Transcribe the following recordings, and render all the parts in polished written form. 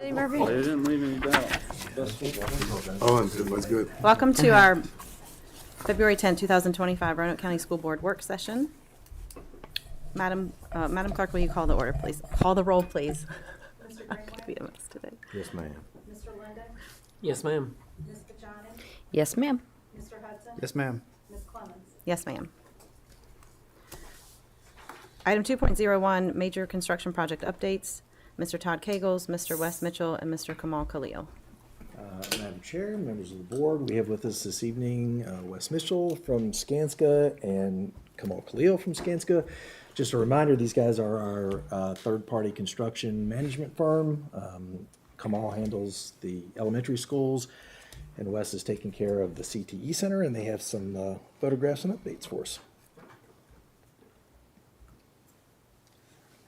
Hey, Murphy. They didn't leave any doubt. Oh, that's good. Welcome to our February 10, 2025 Roanoke County School Board work session. Madam Clerk, will you call the order, please? Call the roll, please. Mr. I'm gonna be a mess today. Yes, ma'am. Mr. Linden? Yes, ma'am. Ms. Bajani? Yes, ma'am. Mr. Hudson? Yes, ma'am. Ms. Clemens? Yes, ma'am. Item 2.01, major construction project updates. Mr. Todd Kagels, Mr. Wes Mitchell, and Mr. Kamal Khalil. Madam Chair, members of the board, we have with us this evening Wes Mitchell from Skanska and Kamal Khalil from Skanska. Just a reminder, these guys are our third-party construction management firm. Kamal handles the elementary schools, and Wes is taking care of the CTE Center, and they have some photographs and updates for us.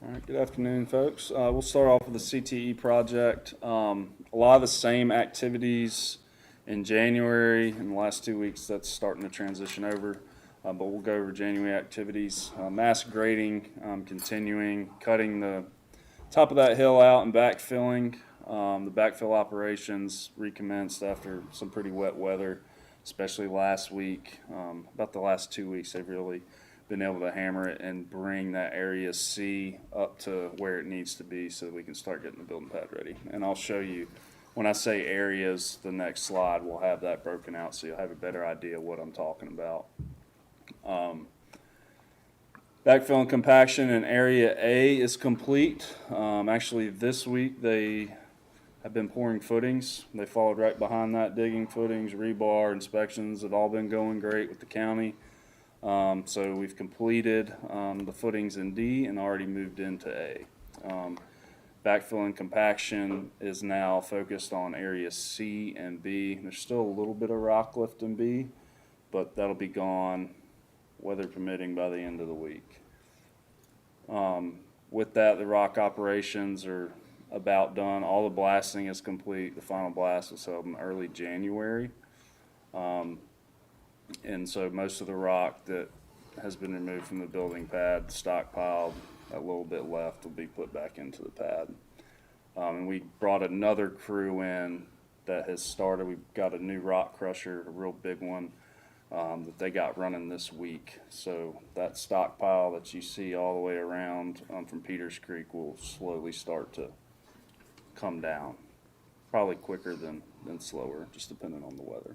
All right, good afternoon, folks. We'll start off with the CTE project. A lot of the same activities in January. In the last 2 weeks, that's starting to transition over. But we'll go over January activities. Mass grading continuing, cutting the top of that hill out and backfilling. The backfill operations recommenced after some pretty wet weather, especially last week. About the last 2 weeks, they've really been able to hammer it and bring that area C up to where it needs to be so that we can start getting the building pad ready. And I'll show you, when I say areas, the next slide will have that broken out so you'll have a better idea of what I'm talking about. Backfill and compaction in Area A is complete. Actually, this week they have been pouring footings. They followed right behind that, digging footings, rebar, inspections have all been going great with the county. So we've completed the footings in D and already moved into A. Backfill and compaction is now focused on area C and B. There's still a little bit of rock left in B, but that'll be gone, weather permitting, by the end of the week. With that, the rock operations are about done. All the blasting is complete. The final blast was held in early January. And so most of the rock that has been removed from the building pad, stockpiled, a little bit left will be put back into the pad. And we brought another crew in that has started. We've got a new rock crusher, a real big one, that they got running this week. So that stockpile that you see all the way around from Peters Creek will slowly start to come down. Probably quicker than slower, just depending on the weather.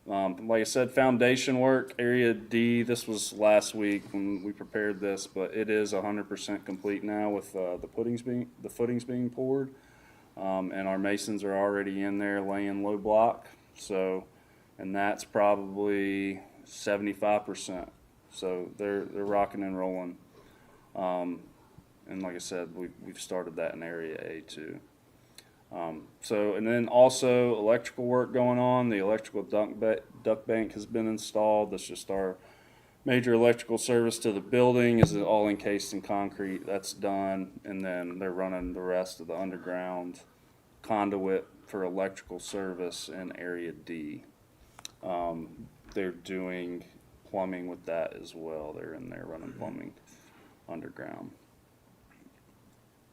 Like I said, foundation work, Area D, this was last week when we prepared this, but it is 100% complete now with the footings being poured. And our masons are already in there laying low block. So, and that's probably 75%. So they're rocking and rolling. And like I said, we've started that in Area A too. And then also electrical work going on. The electrical duct bank has been installed. That's just our major electrical service to the building. Is all encased in concrete. That's done. And then they're running the rest of the underground conduit for electrical service in Area D. They're doing plumbing with that as well. They're in there running plumbing underground.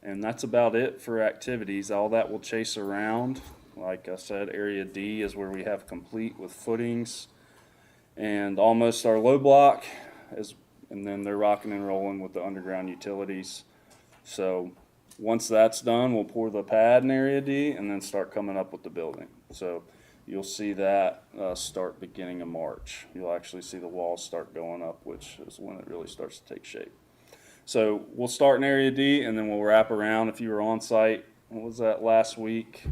And that's about it for activities. All that will chase around. Like I said, Area D is where we have complete with footings and almost our low block, and then they're rocking and rolling with the underground utilities. So once that's done, we'll pour the pad in Area D and then start coming up with the building. So you'll see that start beginning of March. You'll actually see the walls start going up, which is when it really starts to take shape. So we'll start in Area D and then we'll wrap around. If you were on site, what was that last week?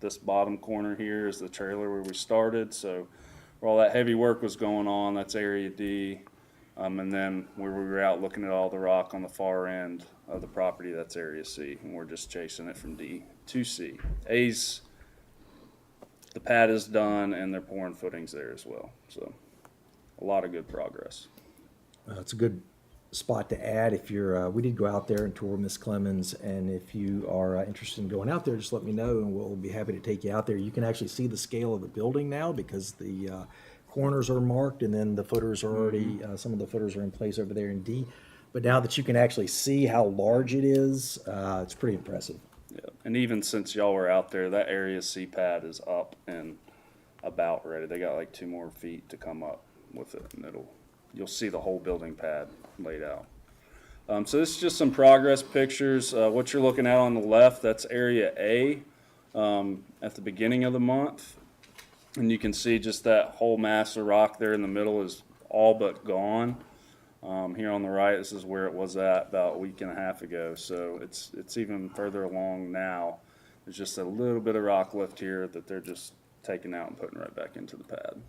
This bottom corner here is the trailer where we started. So where all that heavy work was going on, that's Area D. And then where we were out looking at all the rock on the far end of the property, that's Area C. And we're just chasing it from D to C. A's, the pad is done and they're pouring footings there as well. So a lot of good progress. It's a good spot to add. If you're, we did go out there and tour Miss Clemens, and if you are interested in going out there, just let me know and we'll be happy to take you out there. You can actually see the scale of the building now because the corners are marked and then the footers are already, some of the footers are in place over there in D. But now that you can actually see how large it is, it's pretty impressive. Yeah, and even since y'all were out there, that area C-pad is up and about ready. They got like 2 more feet to come up with it, and you'll see the whole building pad laid out. So this is just some progress pictures. What you're looking at on the left, that's area A at the beginning of the month. And you can see just that whole mass of rock there in the middle is all but gone. Here on the right, this is where it was at about a week and a half ago. So it's even further along now. There's just a little bit of rock left here that they're just taking out and putting right back into the pad.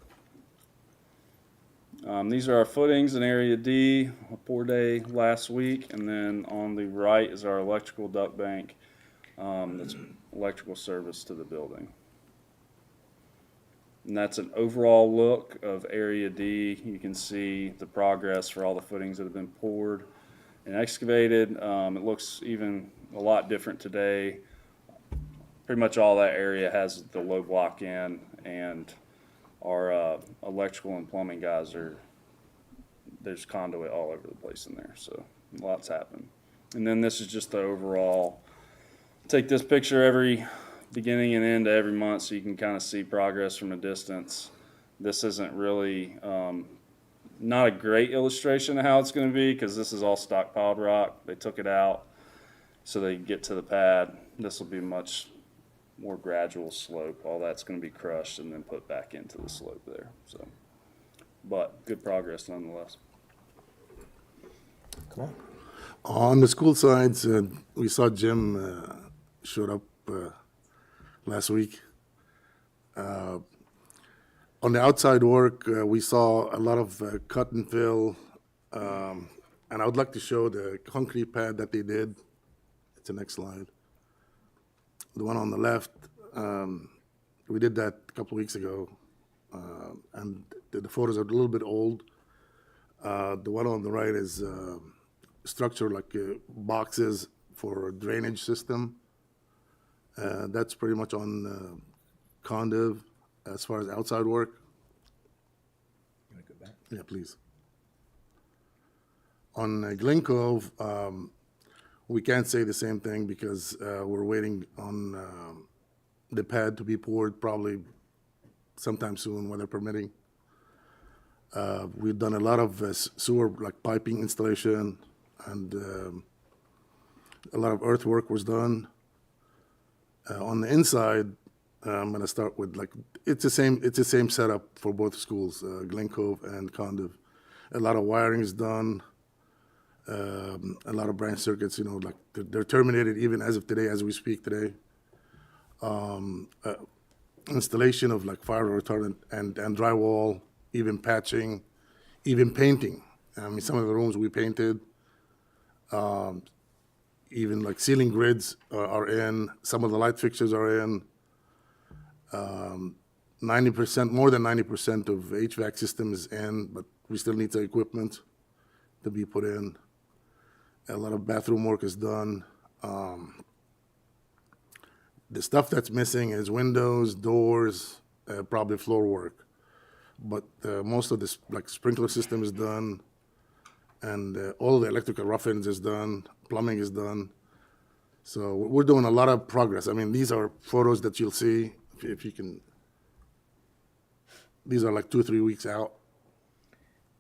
These are our footings in Area D, a pour day last week, and then on the right is our electrical duct bank. That's electrical service to the building. And that's an overall look of Area D. You can see the progress for all the footings that have been poured and excavated. It looks even a lot different today. Pretty much all that area has the low block in, and our electrical and plumbing guys there's conduit all over the place in there, so lots happened. And then this is just the overall, take this picture every beginning and end of every month so you can kind of see progress from a distance. This isn't really, not a great illustration of how it's going to be because this is all stockpiled rock. They took it out so they get to the pad. This will be much more gradual slope. All that's going to be crushed and then put back into the slope there. So, but good progress nonetheless. Come on. On the school sides, we saw Jim showed up last week. On the outside work, we saw a lot of cut and fill, and I would like to show the concrete pad that they did. It's the next slide. The one on the left, we did that a couple weeks ago, and the photos are a little bit old. The one on the right is structure like boxes for a drainage system. That's pretty much on condiv as far as outside work. You want to go back? Yeah, please. On Glen Cove, we can't say the same thing because we're waiting on the pad to be poured probably sometime soon, weather permitting. We've done a lot of sewer like piping installation, and a lot of earthwork was done. On the inside, I'm gonna start with like it's the same setup for both schools, Glen Cove and Condiv. A lot of wiring is done. A lot of branch circuits, like they're terminated even as of today, as we speak today. Installation of like fire retardant and drywall, even patching, even painting. I mean, some of the rooms we painted. Even like ceiling grids are in. Some of the light fixtures are in. 90%, more than 90% of HVAC system is in, but we still need the equipment to be put in. A lot of bathroom work is done. The stuff that's missing is windows, doors, probably floor work. But most of this, like sprinkler system is done, and all the electrical rough-ins is done, plumbing is done. So we're doing a lot of progress. I mean, these are photos that you'll see, if you can. These are like 2 or 3 weeks out.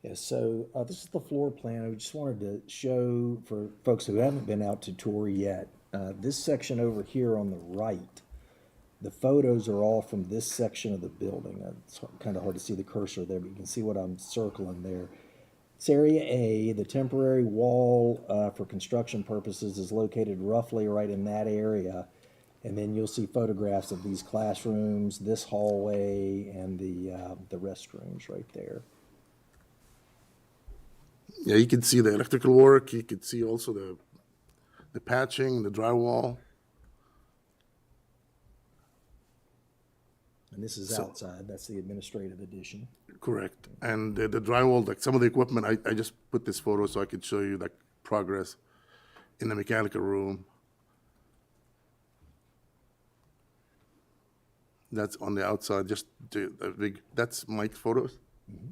Yeah, so this is the floor plan. I just wanted to show for folks who haven't been out to tour yet, this section over here on the right, the photos are all from this section of the building. It's kind of hard to see the cursor there, but you can see what I'm circling there. It's Area A. The temporary wall for construction purposes is located roughly right in that area. And then you'll see photographs of these classrooms, this hallway, and the restrooms right there. Yeah, you can see the electrical work. You could see also the patching, the drywall. And this is outside. That's the administrative addition. Correct. And the drywall, like some of the equipment, I just put this photo so I could show you like progress in the mechanical room. That's on the outside, just that's Mike's photos. Mm-hmm.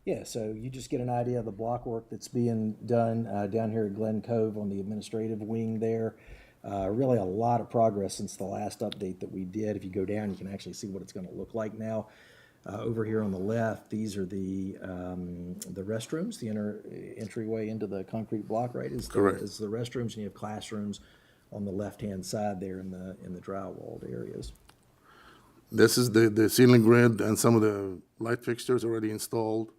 Yeah, so you just get an idea of the block work that's being done down here at Glen Cove on the administrative wing there. Really a lot of progress since the last update that we did. If you go down, you can actually see what it's going to look like now. Over here on the left, these are the restrooms, the entryway into the concrete block, right? Correct. Is the restrooms, and you have classrooms on the left-hand side there in the drywalled areas. This is the ceiling grid and some of the light fixtures already installed.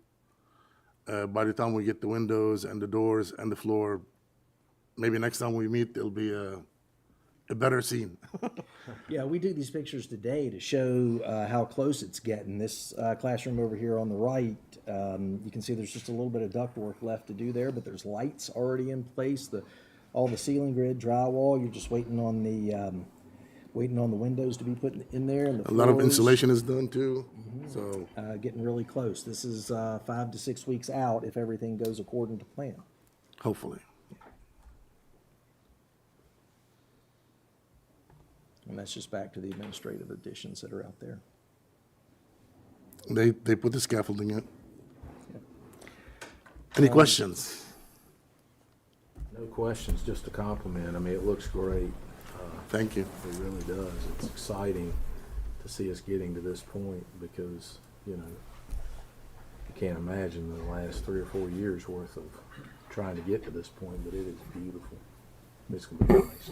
By the time we get the windows and the doors and the floor, maybe next time we meet, it'll be a better scene. Yeah, we do these pictures today to show how close it's getting. This classroom over here on the right, you can see there's just a little bit of ductwork left to do there, but there's lights already in place. All the ceiling grid, drywall, you're just waiting on the windows to be put in there. And the A lot of floors, insulation is done too, so getting really close. This is 5 to 6 weeks out if everything goes according to plan. hopefully. And that's just back to the administrative additions that are out there. They put the scaffolding in. Any questions? No questions, just a compliment. I mean, it looks great. Thank you. It really does. It's exciting to see us getting to this point because, you can't imagine the last 3 or 4 years worth of trying to get to this point, but it is beautiful. It's going to be nice.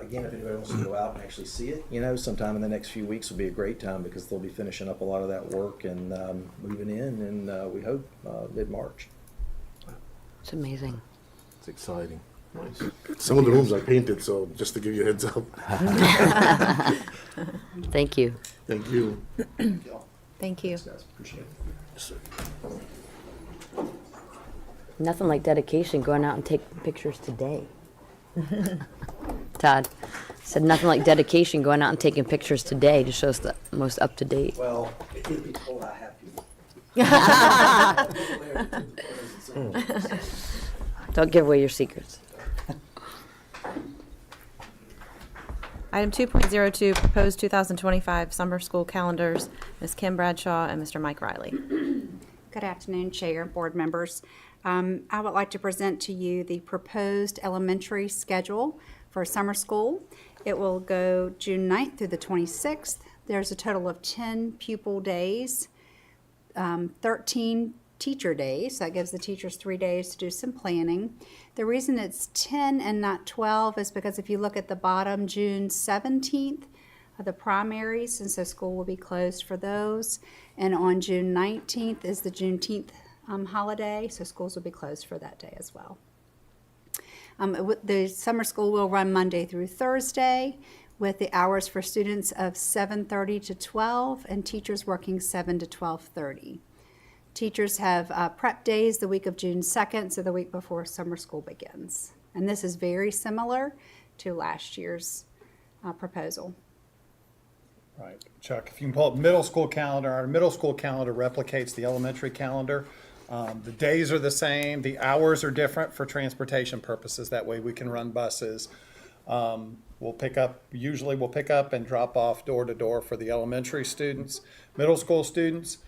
Again, if anybody wants to go out and actually see it, sometime in the next few weeks will be a great time because they'll be finishing up a lot of that work and moving in, and we hope mid-March. It's amazing. It's exciting. Nice. Some of the rooms are painted, so just to give you a heads up. Thank you. Thank you. Thank you. Thanks, guys. Appreciate it. Nothing like dedication going out and taking pictures today. Todd said nothing like dedication going out and taking pictures today to show us the most up to date. Well, it'd be told I have people. Don't give away your secrets. Item 2.02, proposed 2025 summer school calendars. Ms. Kim Bradshaw and Mr. Mike Riley. Good afternoon, Chair, board members. I would like to present to you the proposed elementary schedule for summer school. It will go June 9th through the 26th. There's a total of 10 pupil days, 13 teacher days. That gives the teachers 3 days to do some planning. The reason it's 10 and not 12 is because if you look at the bottom, June 17th, the primaries, and so school will be closed for those. And on June 19th is the Juneteenth holiday, so schools will be closed for that day as well. The summer school will run Monday through Thursday with the hours for students of 7:30 to 12 and teachers working 7 to 12:30. Teachers have prep days the week of June 2nd, so the week before summer school begins. And this is very similar to last year's proposal. Right, Chuck, if you can pull up middle school calendar, our middle school calendar replicates the elementary calendar. The days are the same, the hours are different for transportation purposes, that way we can run buses. We'll pick up and drop off door to door for the elementary students. Middle school students,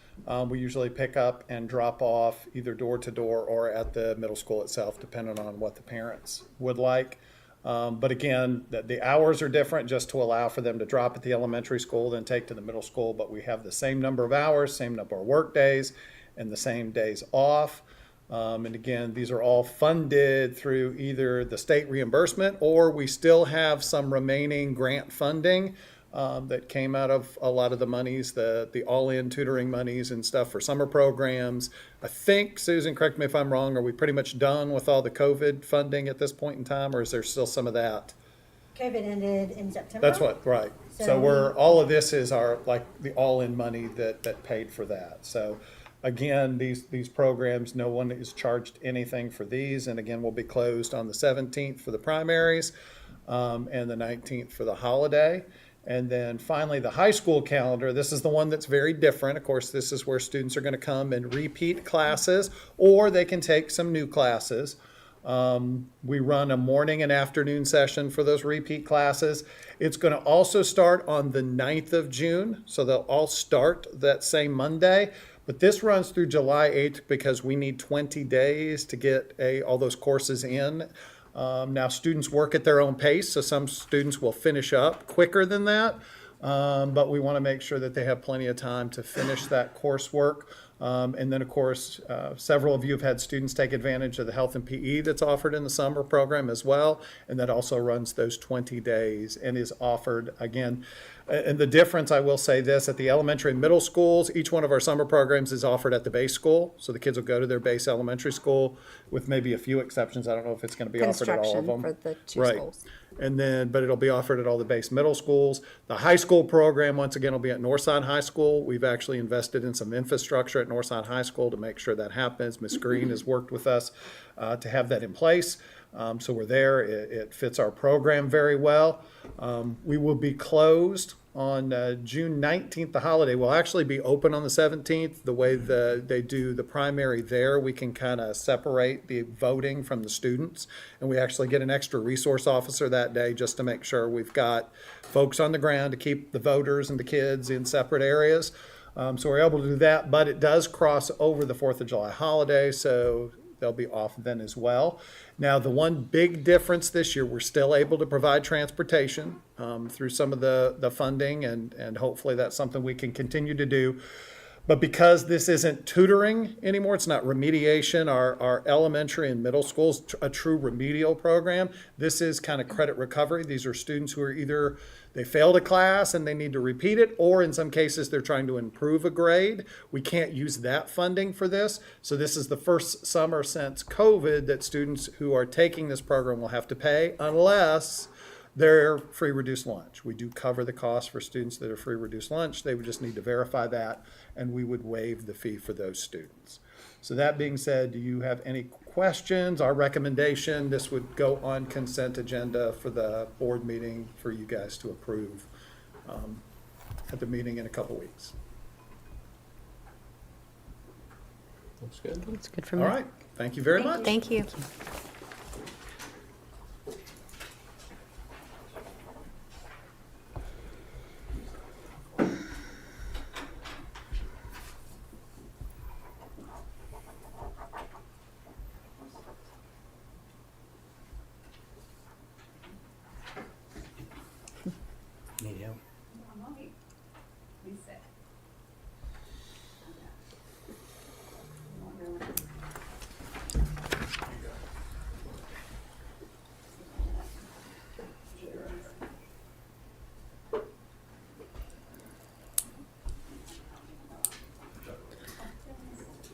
we usually pick up and drop off either door to door or at the middle school itself, depending on what the parents would like. But again, the hours are different just to allow for them to drop at the elementary school, then take to the middle school, but we have the same number of hours, same number of work days, and the same days off. And again, these are all funded through either the state reimbursement or we still have some remaining grant funding that came out of a lot of the monies, the all-in tutoring monies and stuff for summer programs. I think, Susan, correct me if I'm wrong, are we pretty much done with all the COVID funding at this point in time, or is there still some of that? COVID ended in September. That's what, right. So So- all of this is our, like, the all-in money that paid for that. So again, these programs, no one is charged anything for these. And again, we'll be closed on the 17th for the primaries and the 19th for the holiday. And then finally, the high school calendar, this is the one that's very different. Of course, this is where students are going to come and repeat classes, or they can take some new classes. We run a morning and afternoon session for those repeat classes. It's going to also start on the 9th of June, so they'll all start that same Monday. But this runs through July 8th because we need 20 days to get all those courses in. Now, students work at their own pace, so some students will finish up quicker than that. But we want to make sure that they have plenty of time to finish that coursework. And then, of course, several of you have had students take advantage of the health and PE that's offered in the summer program as well. And that also runs those 20 days and is offered again. And the difference, I will say this, at the elementary and middle schools, each one of our summer programs is offered at the base school. So the kids will go to their base elementary school with maybe a few exceptions. I don't know if it's going to be offered at all of Construction them. for the two Right. schools. And then, but it'll be offered at all the base middle schools. The high school program, once again, will be at Northside High School. We've actually invested in some infrastructure at Northside High School to make sure that happens. Ms. Green has worked with us to have that in place. So we're there. It fits our program very well. We will be closed on June 19th. The holiday will actually be open on the 17th. The way they do the primary there, we can kind of separate the voting from the students. And we actually get an extra resource officer that day just to make sure we've got folks on the ground to keep the voters and the kids in separate areas. So we're able to do that, but it does cross over the 4th of July holiday, so they'll be off then as well. Now, the one big difference this year, we're still able to provide transportation through some of the funding, and hopefully that's something we can continue to do. But because this isn't tutoring anymore, it's not remediation, our elementary and middle schools, a true remedial program. This is kind of credit recovery. These are students who are either they failed a class and they need to repeat it, or in some cases they're trying to improve a grade. We can't use that funding for this. So this is the first summer since COVID that students who are taking this program will have to pay unless they're free reduced lunch. We do cover the cost for students that are free reduced lunch. They would just need to verify that, and we would waive the fee for those students. So that being said, do you have any questions? Our recommendation, this would go on consent agenda for the board meeting for you guys to approve at the meeting in a couple weeks. Looks good. It's good for me. All right, thank you very much. Thank you. Need help?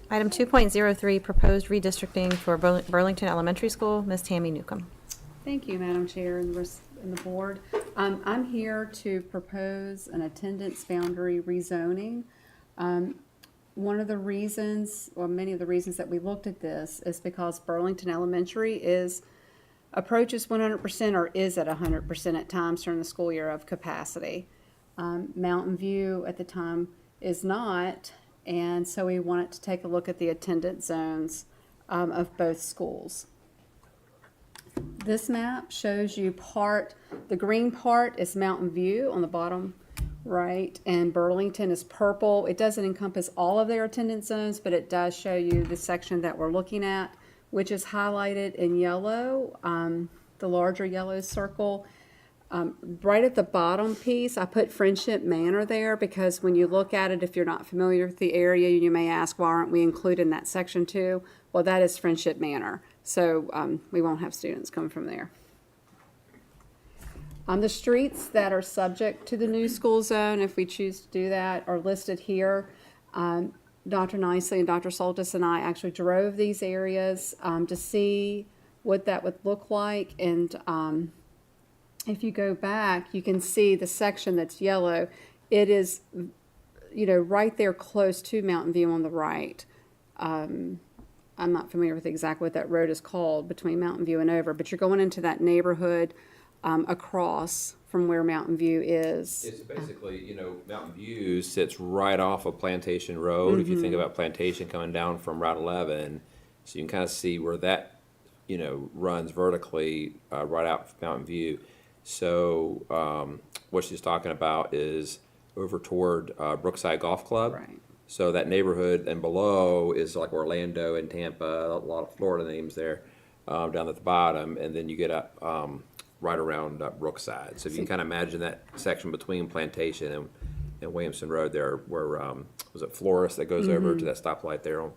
Item 2.03, proposed redistricting for Burlington Elementary School. Ms. Tammy Newcomb. Thank you, Madam Chair and the board. I'm here to propose an attendance boundary rezoning. One of the reasons, or many of the reasons that we looked at this is because Burlington Elementary approaches 100% or is at 100% at times during the school year of capacity. Mountain View at the time is not, and so we wanted to take a look at the attendance zones of both schools. This map shows you the green part is Mountain View on the bottom right, and Burlington is purple. It doesn't encompass all of their attendance zones, but it does show you the section that we're looking at, which is highlighted in yellow, the larger yellow circle. Right at the bottom piece, I put Friendship Manor there because when you look at it, if you're not familiar with the area, you may ask, why aren't we included in that section too? Well, that is Friendship Manor, so we won't have students come from there. The streets that are subject to the new school zone, if we choose to do that, are listed here. Dr. Nicely and Dr. Soltis and I actually drove these areas to see what that would look like, and if you go back, you can see the section that's yellow. It is, right there close to Mountain View on the right. I'm not familiar with exactly what that road is called between Mountain View and over, but you're going into that neighborhood across from where Mountain View is. It's basically, Mountain View sits right off of Plantation Road. If you think about Plantation coming down from Route 11, so you can kind of see where that, runs vertically right out from Mountain View. So what she's talking about is over toward Brookside Golf Club. Right. So that neighborhood and below is like Orlando and Tampa, a lot of Florida names there. down at the bottom, and then you get up right around Brookside. So if you can kind of imagine that section between Plantation and Williamson Road there, where was it Florist that goes over to that stoplight there on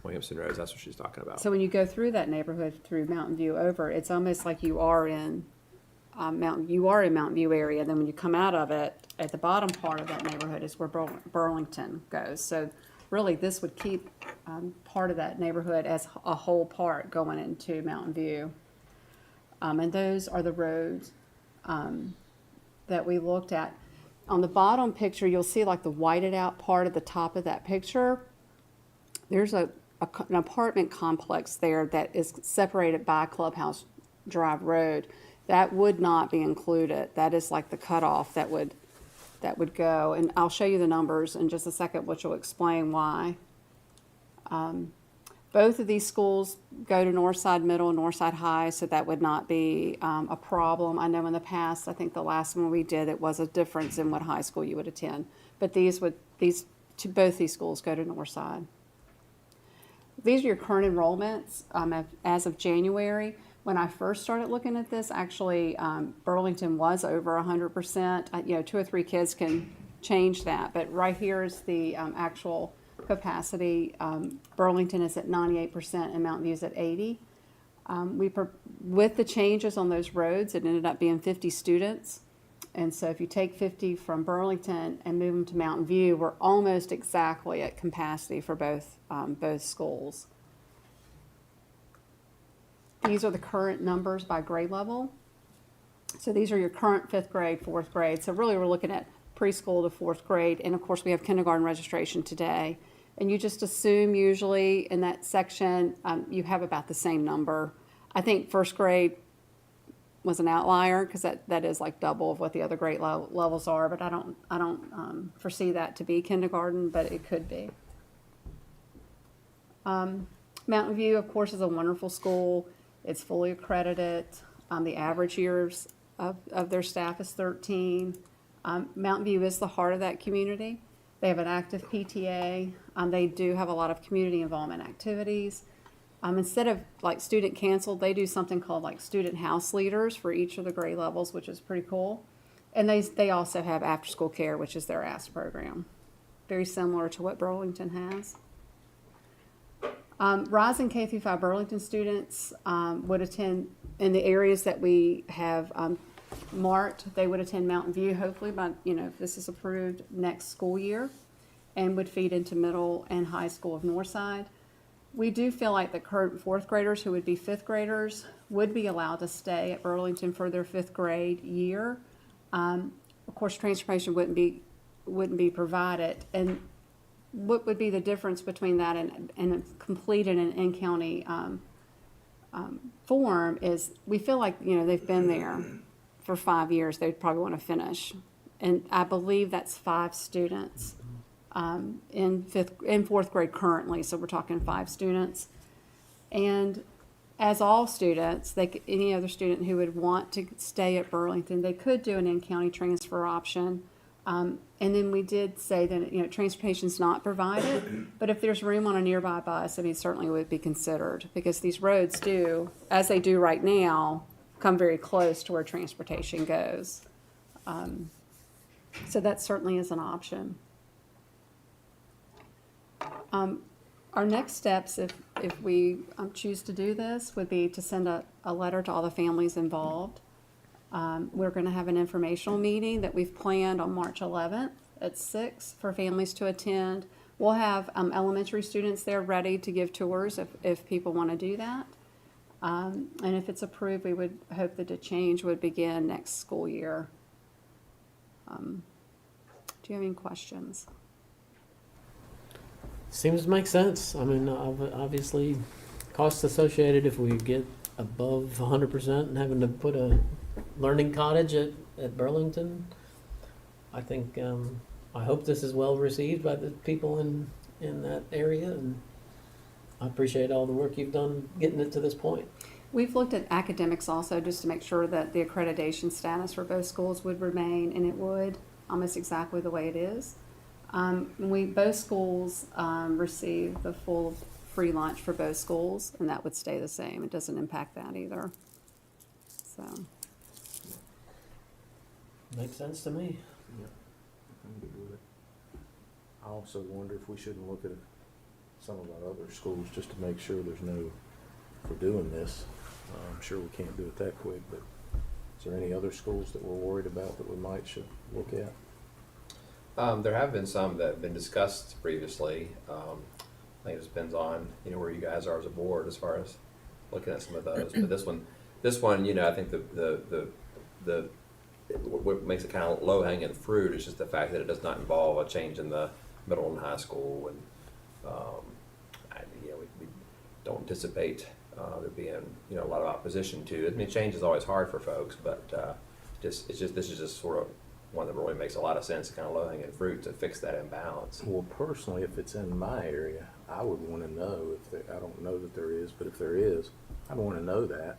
Williamson Road? That's what she's talking about. So when you go through that neighborhood through Mountain View over, it's almost like you are in Mountain View area. Then when you come out of it, at the bottom part of that neighborhood is where Burlington goes. So really, this would keep part of that neighborhood as a whole part going into Mountain View. And those are the roads that we looked at. On the bottom picture, you'll see like the whited out part at the top of that picture. There's an apartment complex there that is separated by Clubhouse Drive Road. That would not be included. That is like the cutoff that would go. And I'll show you the numbers in just a second, which will explain why. Both of these schools go to Northside Middle and Northside High, so that would not be a problem. I know in the past, I think the last one we did, it was a difference in what high school you would attend. But both these schools go to Northside. These are your current enrollments as of January. When I first started looking at this, actually, Burlington was over 100%. 2 or 3 kids can change that, but right here is the actual capacity. Burlington is at 98% and Mountain View is at 80%. With the changes on those roads, it ended up being 50 students. And so if you take 50 from Burlington and move them to Mountain View, we're almost exactly at capacity for both schools. These are the current numbers by grade level. So these are your current 5th grade, 4th grade. So really we're looking at preschool to 4th grade. And of course we have kindergarten registration today. And you just assume usually in that section, you have about the same number. I think 1st grade was an outlier because that is like double of what the other grade levels are. But I don't foresee that to be kindergarten, but it could be. Mountain View, of course, is a wonderful school. It's fully accredited. The average years of their staff is 13. Mountain View is the heart of that community. They have an active PTA. They do have a lot of community involvement activities. Instead of like student canceled, they do something called like student house leaders for each of the grade levels, which is pretty cool. And they also have after school care, which is their ASK program. Very similar to what Burlington has. Rising K through 5 Burlington students would attend in the areas that we have marked. They would attend Mountain View, hopefully by, if this is approved, next school year, and would feed into middle and high school of Northside. We do feel like the current 4th graders, who would be 5th graders, would be allowed to stay at Burlington for their 5th grade year. Of course, transportation wouldn't be provided. And what would be the difference between that and completed an in-county form is we feel like, they've been there for 5 years. They'd probably want to finish. And I believe that's 5 students in 4th grade currently. So we're talking 5 students. And as all students, any other student who would want to stay at Burlington, they could do an in-county transfer option. And then we did say that, transportation's not provided, but if there's room on a nearby bus, certainly would be considered because these roads do, as they do right now, come very close to where transportation goes. So that certainly is an option. Our next steps, if we choose to do this, would be to send a letter to all the families involved. We're going to have an informational meeting that we've planned on March 11th at 6 for families to attend. We'll have elementary students there ready to give tours if people want to do that. And if it's approved, we would hope that the change would begin next school year. Do you have any questions? Seems to make sense. Obviously, costs associated if we get above 100% and having to put a learning cottage at Burlington. I think, I hope this is well received by the people in that area, and I appreciate all the work you've done getting it to this point. We've looked at academics also just to make sure that the accreditation status for both schools would remain, and it would, almost exactly the way it is. Both schools receive the full free lunch for both schools, and that would stay the same. It doesn't impact that either. So, Makes sense to me. I'm good with it. I also wonder if we shouldn't look at some of our other schools just to make sure there's no, if we're doing this, I'm sure we can't do it that quick, but is there any other schools that we're worried about that we might should look at? There have been some that have been discussed previously. I think it just depends on, where you guys are as a board as far as looking at some of those. But this one, I think what makes it kind of low hanging fruit is just the fact that it does not involve a change in the middle and high school, and we don't anticipate there being a lot of opposition to it. I mean, change is always hard for folks, but this is just sort of one that really makes a lot of sense, kind of low hanging fruit to fix that imbalance. Well, personally, if it's in my area, I would want to know if there, I don't know that there is, but if there is, I'd want to know that.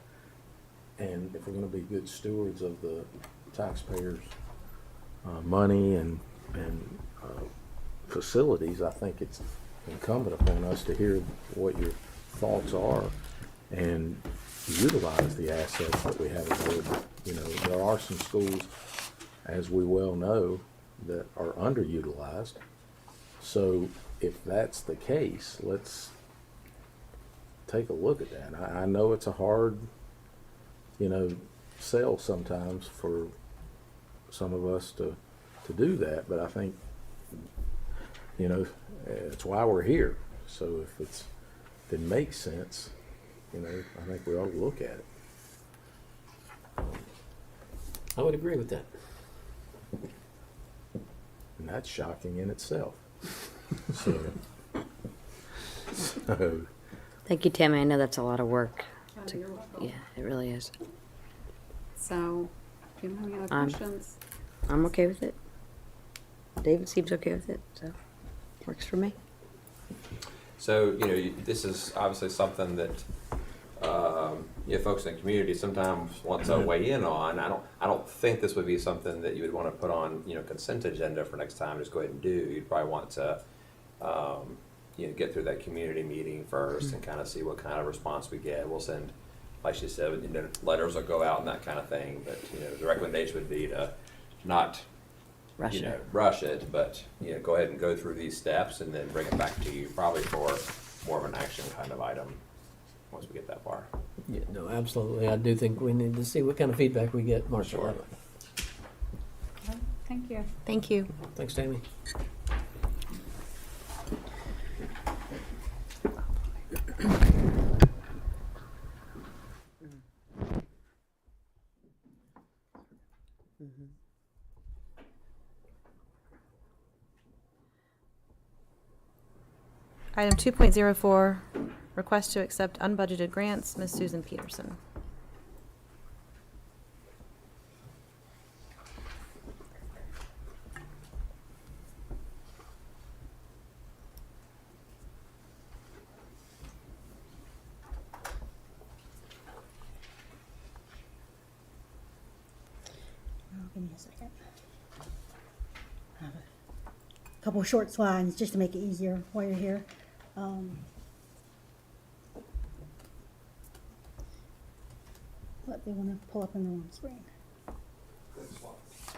And if we're going to be good stewards of the taxpayers' money and facilities, I think it's incumbent upon us to hear what your thoughts are and utilize the assets that we have available. There are some schools, as we well know, that are underutilized. So if that's the case, let's take a look at that. I know it's a hard, sell sometimes for some of us to do that, but I think, it's why we're here. So if it makes sense, I think we ought to look at it. I would agree with that. And that's shocking in itself. So Thank you, Tammy. I know that's a lot of work. Oh, you're welcome. Yeah, it really is. So, do you have any other I'm- questions? I'm okay with it. David seems okay with it, so works for me. So, this is obviously something that, folks in the community sometimes want to weigh in on. I don't think this would be something that you would want to put on, consent agenda for next time. Just go ahead and do. You'd probably want to, get through that community meeting first and kind of see what kind of response we get. We'll send, like she said, letters will go out and that kind of thing. But, the recommendation would be to not rush it, but go ahead and go through these steps and then bring it back to you probably for more of an action kind of item once we get that far. Yeah, no, absolutely. I do think we need to see what kind of feedback we get March Sure. 11th. Okay, thank you. Thank you. Thanks, Tammy. Item 2.04, request to accept unbudgeted grants, Ms. Susan Peterson. Give me a second. I have a couple of short slides just to make it easier while you're here. What they want to pull up on the wrong screen.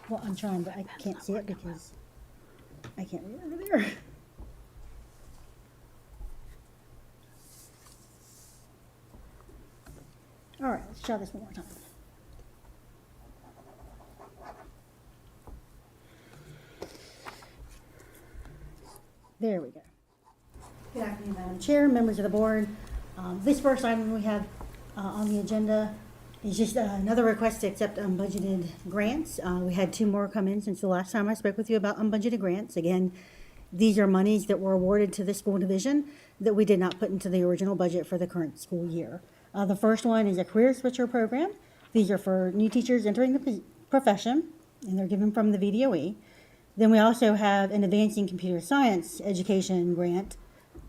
Well, I'm trying, but I can't see it because I can't read over there. All right, let's try this one more time. There we go. Good afternoon, Madam Chair, members of the board. This first item we have on the agenda is just another request to accept unbudgeted grants. We had 2 more come in since the last time I spoke with you about unbudgeted grants. Again, these are monies that were awarded to the school division that we did not put into the original budget for the current school year. The first one is a career switcher program. These are for new teachers entering the profession, and they're given from the VDOE. Then we also have an advancing computer science education grant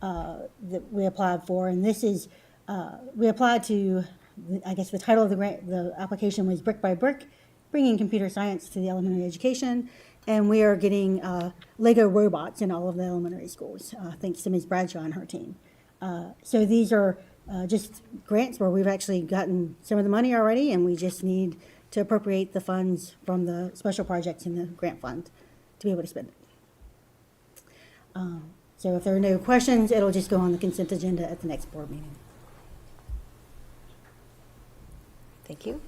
that we applied for, and this is, we applied to, I guess the title of the grant, the application was Brick by Brick, bringing computer science to the elementary education, and we are getting Lego robots in all of the elementary schools, thanks to Ms. Bradshaw and her team. So these are just grants where we've actually gotten some of the money already, and we just need to appropriate the funds from the special projects in the grant fund to be able to spend it. So if there are no questions, it'll just go on the consent agenda at the next board meeting. Thank you.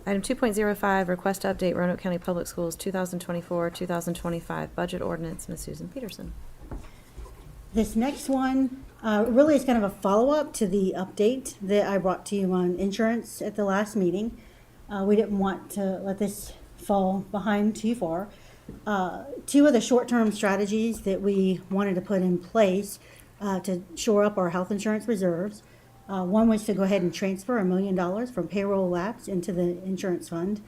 Item 2.05, request to update Roanoke County Public Schools 2024-2025 budget ordinance. Ms. Susan Peterson. This next one really is kind of a follow-up to the update that I brought to you on insurance at the last meeting. We didn't want to let this fall behind too far. Two of the short-term strategies that we wanted to put in place to shore up our health insurance reserves. One was to go ahead and transfer $1 million from payroll lapse into the insurance fund.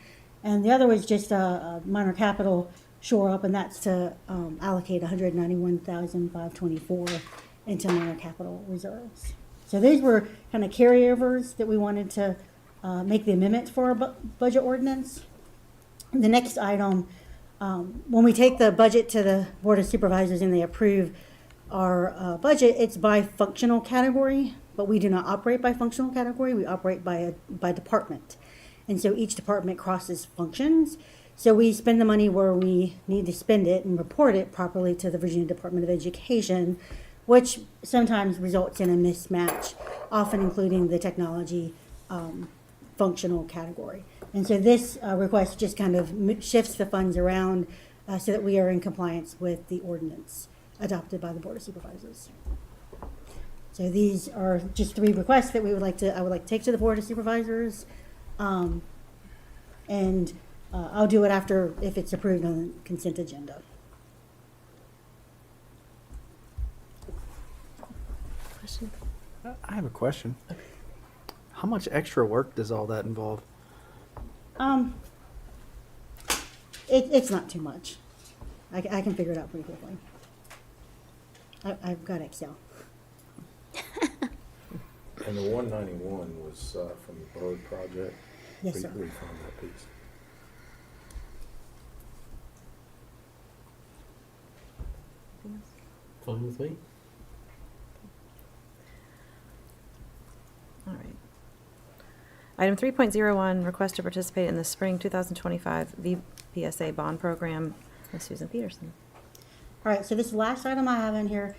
And the other was just a minor capital shore up, and that's to allocate $191,524 into minor capital reserves. So these were kind of carryovers that we wanted to make the amendment for our budget ordinance. The next item, when we take the budget to the Board of Supervisors and they approve our budget, it's by functional category, but we do not operate by functional category. We operate by department. And so each department crosses functions. So we spend the money where we need to spend it and report it properly to the Virginia Department of Education, which sometimes results in a mismatch, often including the technology functional category. And so this request just kind of shifts the funds around so that we are in compliance with the ordinance adopted by the Board of Supervisors. So these are just three requests that I would like to take to the Board of Supervisors. And I'll do it after, if it's approved on the consent agenda. Question? I have a question. How much extra work does all that involve? It's not too much. I can figure it out pretty quickly. I've got Excel. And the 191 was from the Bird project? Yes, sir. We found that piece. Fine with me. All right. Item 3.01, request to participate in the spring 2025 VPSA bond program. Ms. Susan Peterson. All right, so this last item I have in here,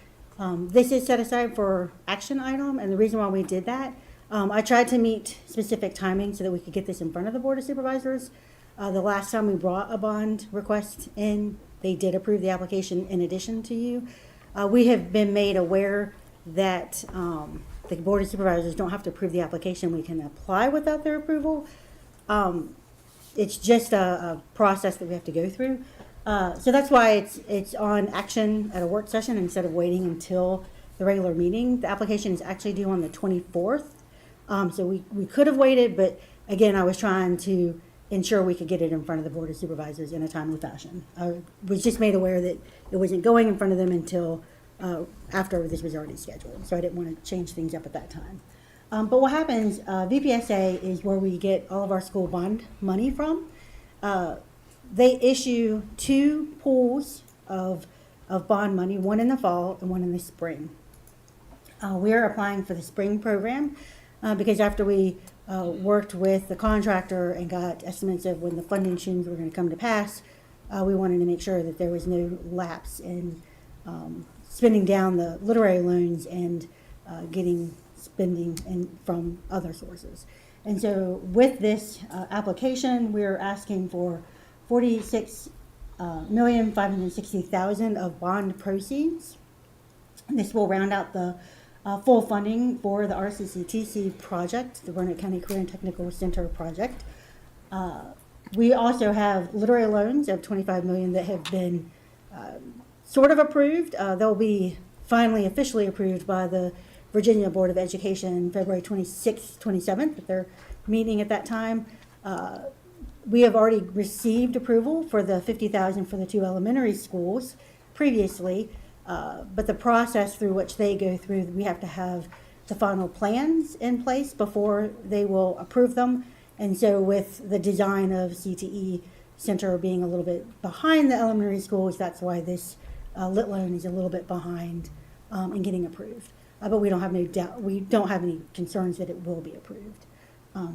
this is set aside for action item, and the reason why we did that, I tried to meet specific timing so that we could get this in front of the Board of Supervisors. The last time we brought a bond request in, they did approve the application in addition to you. We have been made aware that the Board of Supervisors don't have to approve the application. We can apply without their approval. It's just a process that we have to go through. So that's why it's on action at a work session instead of waiting until the regular meeting. The application is actually due on the 24th. So we could have waited, but again, I was trying to ensure we could get it in front of the Board of Supervisors in a timely fashion. I was just made aware that it wasn't going in front of them until after this was already scheduled. So I didn't want to change things up at that time. But what happens, VPSA is where we get all of our school bond money from. They issue two pools of bond money, one in the fall and one in the spring. We are applying for the spring program because after we worked with the contractor and got estimates of when the funding streams were going to come to pass, we wanted to make sure that there was no lapse in spending down the literary loans and getting spending from other sources. And so with this application, we're asking for $46,560,000 of bond proceeds. This will round out the full funding for the RCCTC project, the Roanoke County Career and Technical Center project. We also have literary loans of $25 million that have been sort of approved. They'll be finally officially approved by the Virginia Board of Education February 26th, 27th, at their meeting at that time. We have already received approval for the $50,000 for the two elementary schools previously, but the process through which they go through, we have to have the final plans in place before they will approve them. And so with the design of CTE Center being a little bit behind the elementary schools, that's why this lit loan is a little bit behind in getting approved. But we don't have no doubt, we don't have any concerns that it will be approved.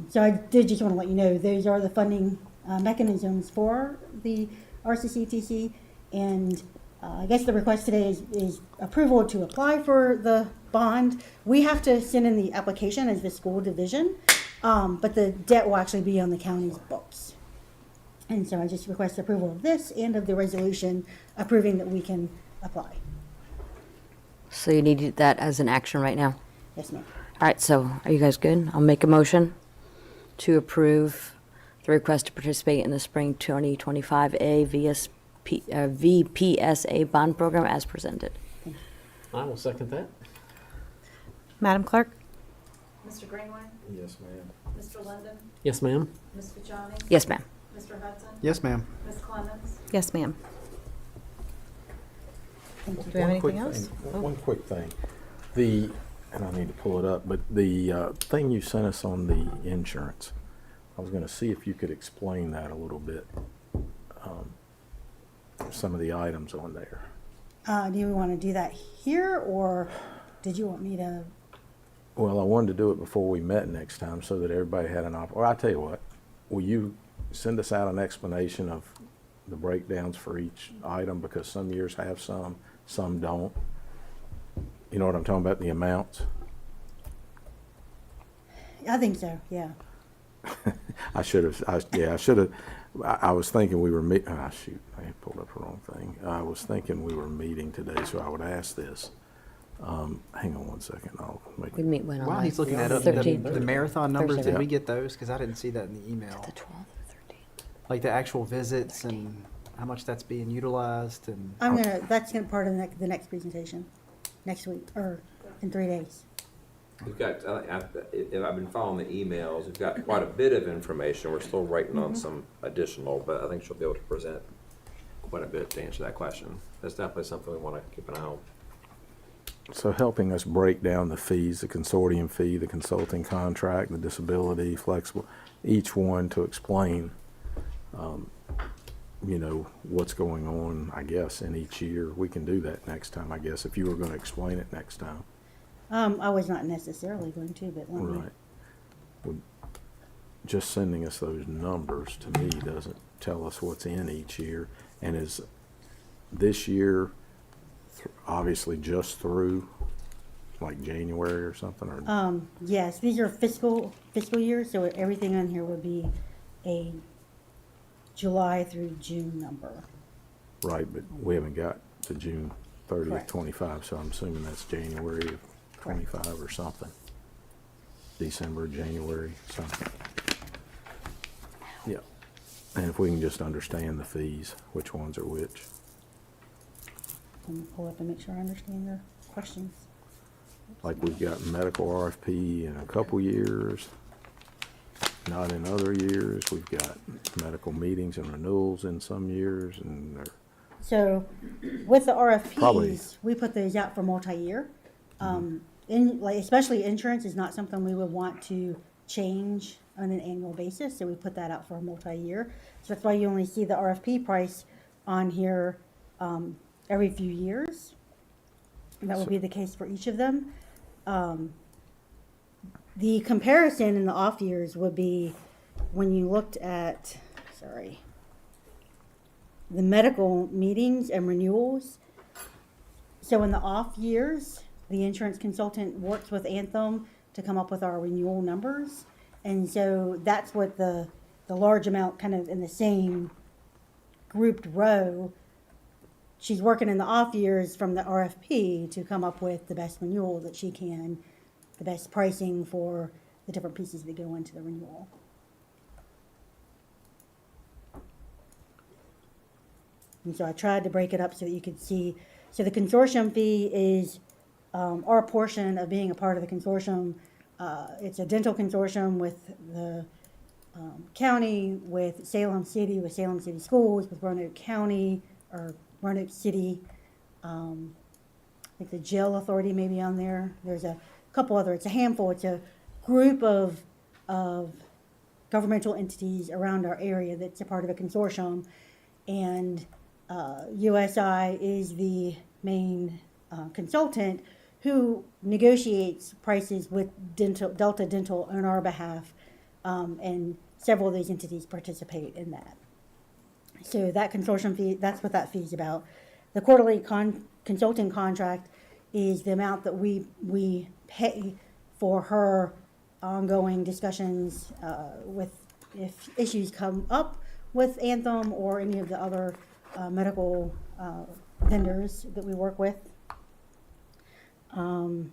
So I did just want to let you know, those are the funding mechanisms for the RCCTC. And I guess the request today is approval to apply for the bond. We have to send in the application as the school division, but the debt will actually be on the county's books. And so I just request approval of this and of the resolution approving that we can apply. So you need that as an action right now? Yes, ma'am. All right, so are you guys good? I'll make a motion to approve the request to participate in the spring 2025 VPSA bond program as presented. I will second that. Madam Clerk? Yes, ma'am. Mr. London? Yes, ma'am. Ms. Fajani? Yes, ma'am. Mr. Hudson? Yes, ma'am. Ms. Clemens? Yes, ma'am. Do we have One quick anything else? thing- One quick thing. And I need to pull it up, but the thing you sent us on the insurance, I was gonna see if you could explain that a little bit. Some of the items on there. Do you want to do that here, or did you want me to? Well, I wanted to do it before we met next time so that everybody had or I'll tell you what, will you send us out an explanation of the breakdowns for each item, because some years have some don't? You know what I'm talking about, the amounts? I think so, yeah. I should have, I was thinking we were shoot, I pulled up the wrong thing. I was thinking we were meeting today, so I would ask this. Hang on one second, I'll make We meet when on While the he's looking that up, the 13th. marathon numbers, Thursday. did we get those? Because I didn't see that in the email. The 12th or 13th. Like the actual visits and how much that's being utilized and. That's gonna part of the next presentation, next week, or in 3 days. We've got, I've been following the emails, we've got quite a bit of information, we're still waiting on some additional, but I think she'll be able to present quite a bit to answer that question. That's definitely something we want to keep an eye on. So helping us break down the fees, the consortium fee, the consulting contract, the disability, flexible, each one to explain, what's going on, I guess, in each year. We can do that next time, I guess, if you were gonna explain it next time. I was not necessarily going to, but let me. Right. Well, just sending us those numbers to me doesn't tell us what's in each year. And is this year obviously just through like January or something, or? Yes, these are fiscal years, so everything on here would be a July through June number. Right, but we haven't got to June 30th, Correct. 25, so I'm assuming that's January of 25 or something. December, January, something. Yeah. And if we can just understand the fees, which ones are which. Let me pull up and make sure I understand your questions. Like we've got medical RFP in a couple years, not in other years. We've got medical meetings and renewals in some years, and they're So with the RFPs, Probably. we put those out for multi-year. Especially insurance is not something we would want to change on an annual basis, so we put that out for a multi-year. So that's why you only see the RFP price on here every few years. And that will be the case for each of them. The comparison in the off years would be when you looked at, the medical meetings and renewals. So in the off years, the insurance consultant works with Anthem to come up with our renewal numbers. And so that's what the large amount kind of in the same grouped row. She's working in the off years from the RFP to come up with the best renewal that she can, the best pricing for the different pieces that go into the renewal. And so I tried to break it up so that you could see. So the consortium fee is our portion of being a part of the consortium. It's a dental consortium with the county, with Salem City Schools, with Roanoke County, or Roanoke City. I think the jail authority may be on there. There's a couple other, it's a handful. It's a group of governmental entities around our area that's a part of a consortium. And USI is the main consultant who negotiates prices with Delta Dental on our behalf, and several of these entities participate in that. So that consortium fee, that's what that fee is about. The quarterly consulting contract is the amount that we pay for her ongoing discussions with, if issues come up with Anthem or any of the other medical vendors that we work with. How And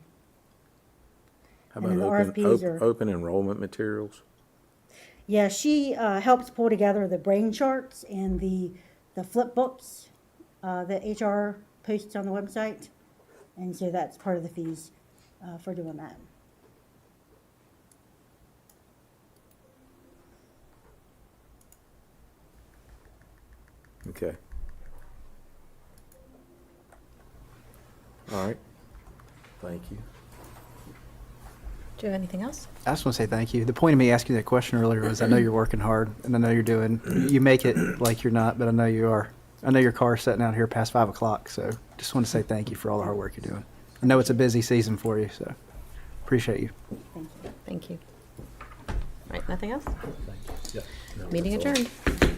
about then the open, RFPs are- open enrollment materials? Yeah, she helps pull together the brain charts and the flip books that HR posts on the website. And so that's part of the fees for doing that. Okay. All right. Thank you. Do you have anything else? I just want to say thank you. The point of me asking that question earlier was I know you're working hard and I know you're doing, you make it like you're not, but I know you are. I know your car's sitting out here past 5 o'clock, so just want to say thank you for all the hard work you're doing. I know it's a busy season for you, so appreciate you. Thank you. All right, nothing else? Yep. No, Meeting that's all. adjourned.